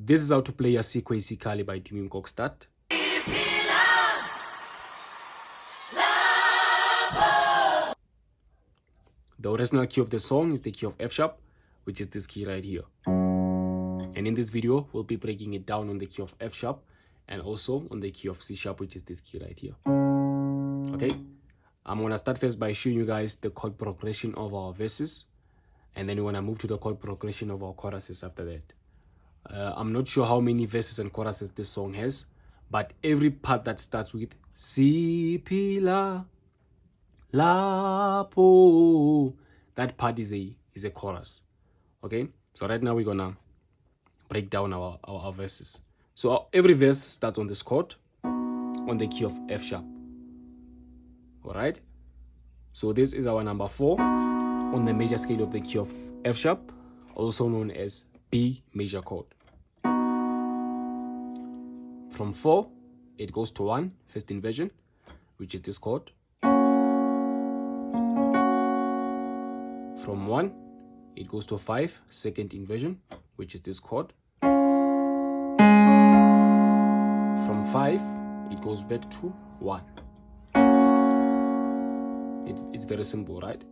This is how to play asikho isikhali by dumi mkokstad. The original key of the song is the key of F sharp, which is this key right here. And in this video, we'll be breaking it down on the key of F sharp and also on the key of C sharp, which is this key right here. Okay, I'm gonna start first by showing you guys the chord progression of our verses, and then we're gonna move to the chord progression of our choruses after that. I'm not sure how many verses and choruses this song has, but every part that starts with Siphila Lapo, that part is a chorus. Okay, so right now we're gonna break down our verses. So every verse starts on this chord on the key of F sharp. All right, so this is our number 4 on the major scale of the key of F sharp, also known as B major chord. From 4 it goes to 1, first inversion, which is this chord. From 1 it goes to 5, second inversion, which is this chord. From 5 it goes back to 1. It's very simple, right?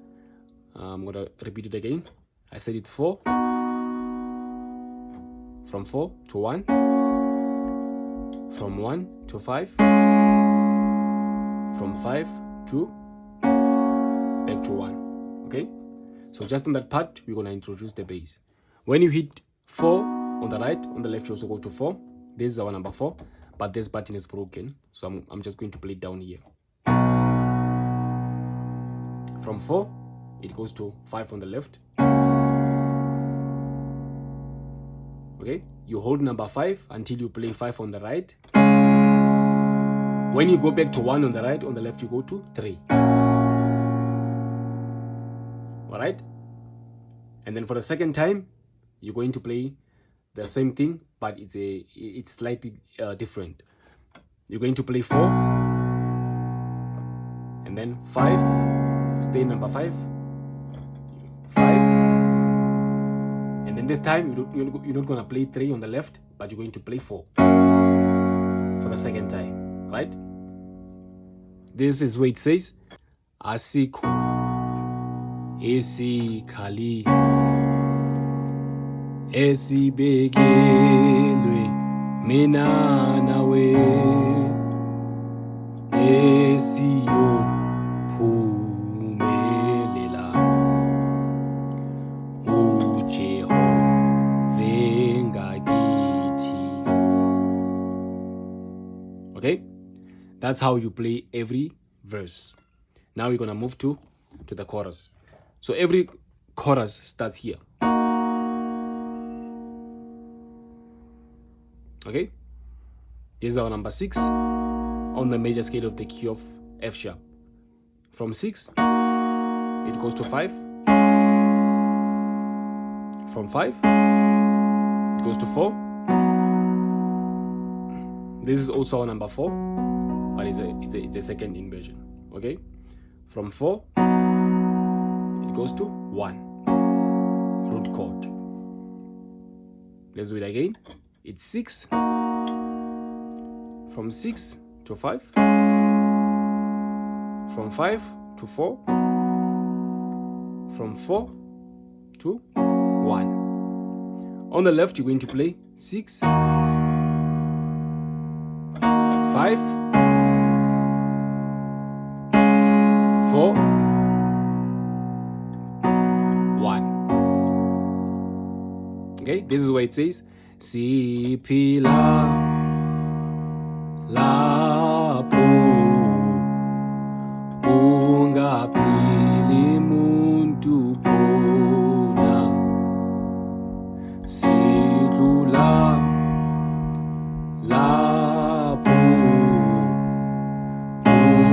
I'm gonna repeat it again. I said it's 4, from 4 to 1, from 1 to 5, from 5 to back to 1. Okay, so just on that part we're gonna introduce the bass. When you hit 4 on the right, on the left you also go to 4. This is our number 4, but this button is broken, so I'm just going to play it down here. From 4 it goes to 5 on the left. Okay, you hold number 5 until you play 5 on the right. When you go back to 1 on the right, on the left you go to 3. All right, and then for the second time you're going to play the same thing, but it's slightly different. You're going to play 4 and then 5, stay number 5, 5, and then this time you're not going to play 3 on the left, but you're going to play 4 for the second time, right? This is where it says asikho isikhali esibekelwe mina nawe esiyophumelela uJehova ngakithi. Okay, that's how you play every verse. Now we're gonna move to the chorus. So every chorus starts here. Okay, this is our number 6 on the major scale of the key of F sharp. From 6 it goes to 5. From 5 it goes to 4. This is also our number 4, but it's a second inversion. Okay, from 4 it goes to 1, root chord. Let's do it again. It's 6, from 6 to 5, from 5 to 4, from 4 to 1. On the left you're going to play 6, 5, 4, 1. Okay, this is where it says Siphila Lapo ungaphili muntu khona sidlula lapho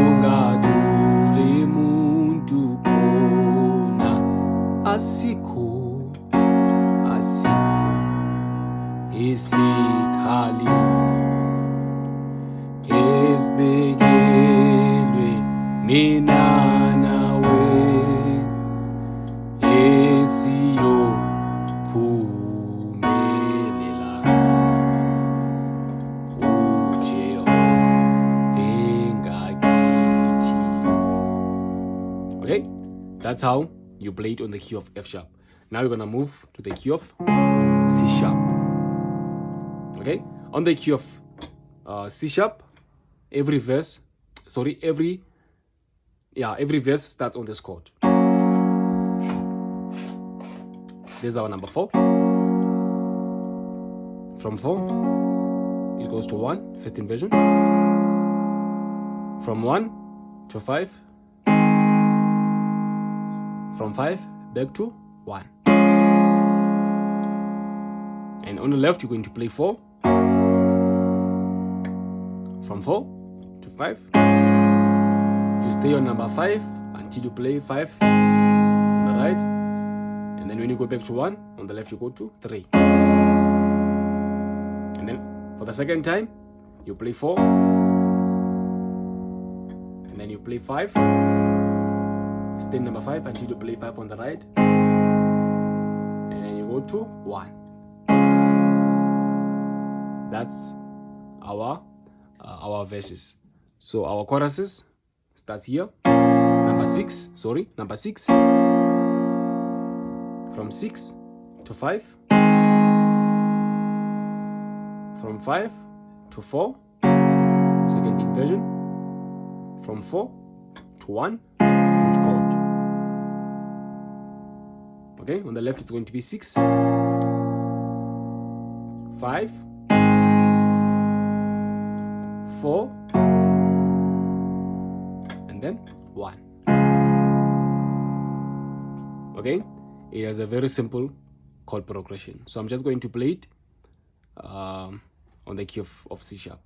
ungadluli muntu khona asikho isikhali esibekelwe mina nawe esiyophumelela That's how you play it on the key of F sharp. Now we're gonna move to the key of C sharp. Okay, on the key of C sharp, every verse starts on this chord. This is our number 4. From 4 it goes to 1, first inversion. From 1 to 5. From 5 back to 1. And on the left you're going to play 4. From 4 to 5. You stay on number 5 until you play 5 on the right. And then when you go back to 1, on the left you go to 3. And then for the second time, you play 4. And then you play 5. Stay number 5 until you play 5 on the right. And then you go to 1. That's our verses. So our choruses starts here. Number 6. From 6 to 5. From 5 to 4. Second inversion. From 4 to 1. Root chord. Okay, on the left it's going to be 6. 5. Four, and then 1. Okay, it has a very simple chord progression. So I'm just going to play it on the key of C sharp.